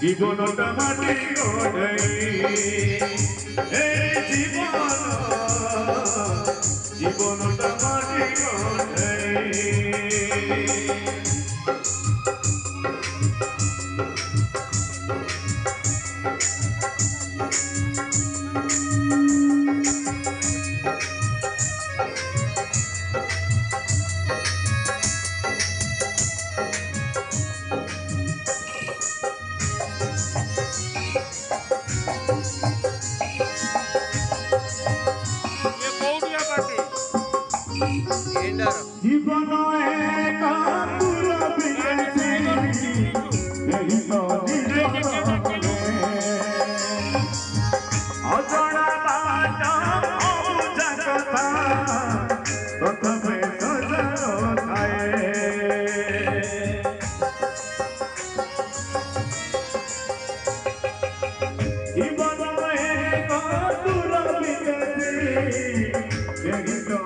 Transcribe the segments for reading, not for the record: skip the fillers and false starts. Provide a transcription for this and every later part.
জীবনটা মাটি গড়াই এই জীবনটা মাটি গড়াই জীবন একাতুর বিকেছে এই তো অজনা বাট অবুঝা কথা প্রথমে সজানো থাকে জীবন একাতুর বিকেছে এই তো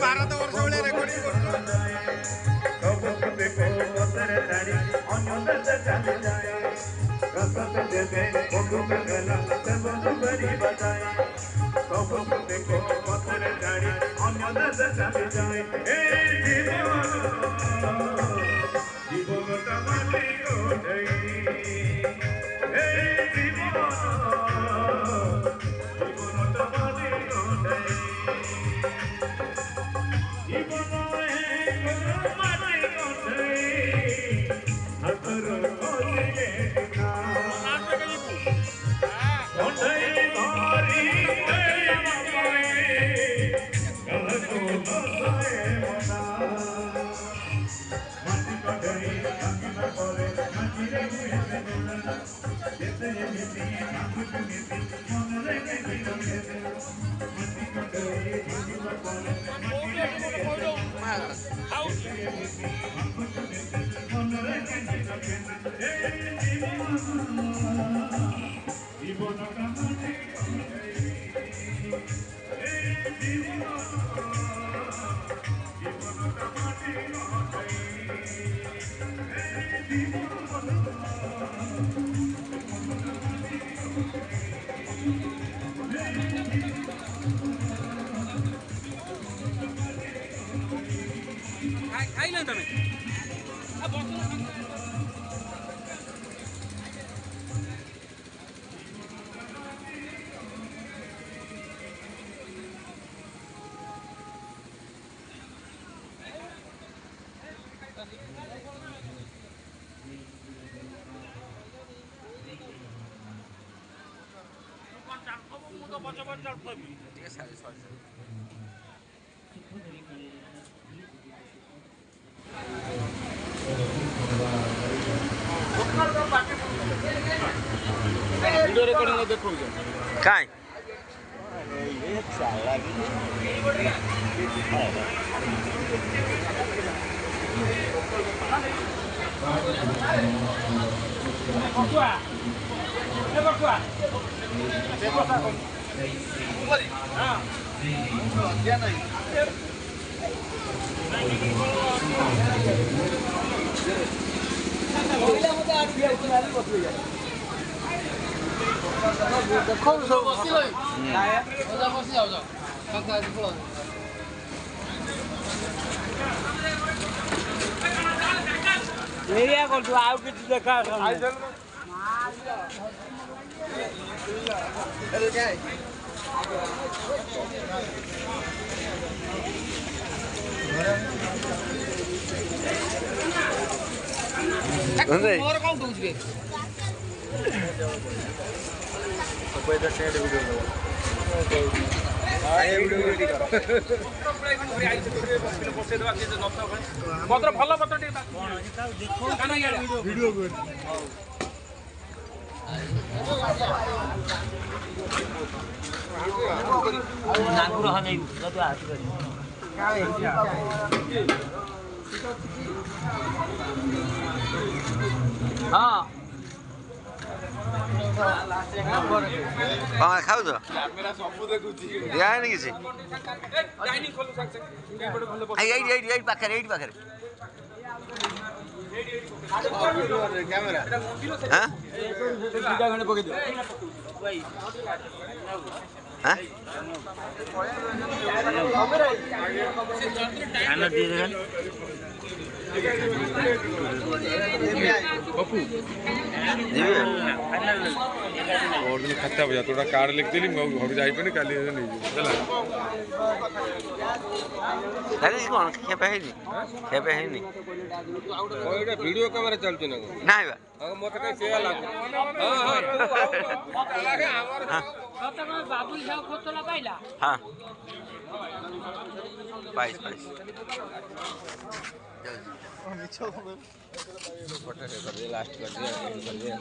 भारत वर्ष भाई रेकर्डिंग জীবনটা মাটি গড়াই জীবনটা মাটি গড়াই জীবন মাটি গড়াই হাতর কলিলে না কন্ঠাই ধরি কালকো নসায় মনা মাটি গড়াই ভাঙিনা করে মাটি রে মুয়েছে না যেতে যেতে নামুক মিটি মনে রেখে দিও মাটি গড়াই ভাঙিনা করে মাটি রে জীবনটা মাটি জীবনটা মাটি खाइल तमें वीडियो रिकॉर्डिंग देखो काय एरिया को तो आओ किछ देखा और कौन दूज बे कोई तो शेयर वीडियो आए वीडियो रेडी कर पत्र भलो पत्र टे देखो काना वीडियो ନାଗୁର ହନେଇବୁ ତୁ ଆସିପାରିବୁ ହଁ କଣ ଖାଉଛ ଦିଆହେନି କିଛି ଏଇଠି ପାଖରେ खाता भैया थोड़ा कार्ड लिख देली घर जाइए काली नहीं कौन खेपे है वीडियो कैमरा चलती ना नहीं बा मत कहीं से लागू बाबू साहब खोतला पाइला हां 22 लास्ट कर दिया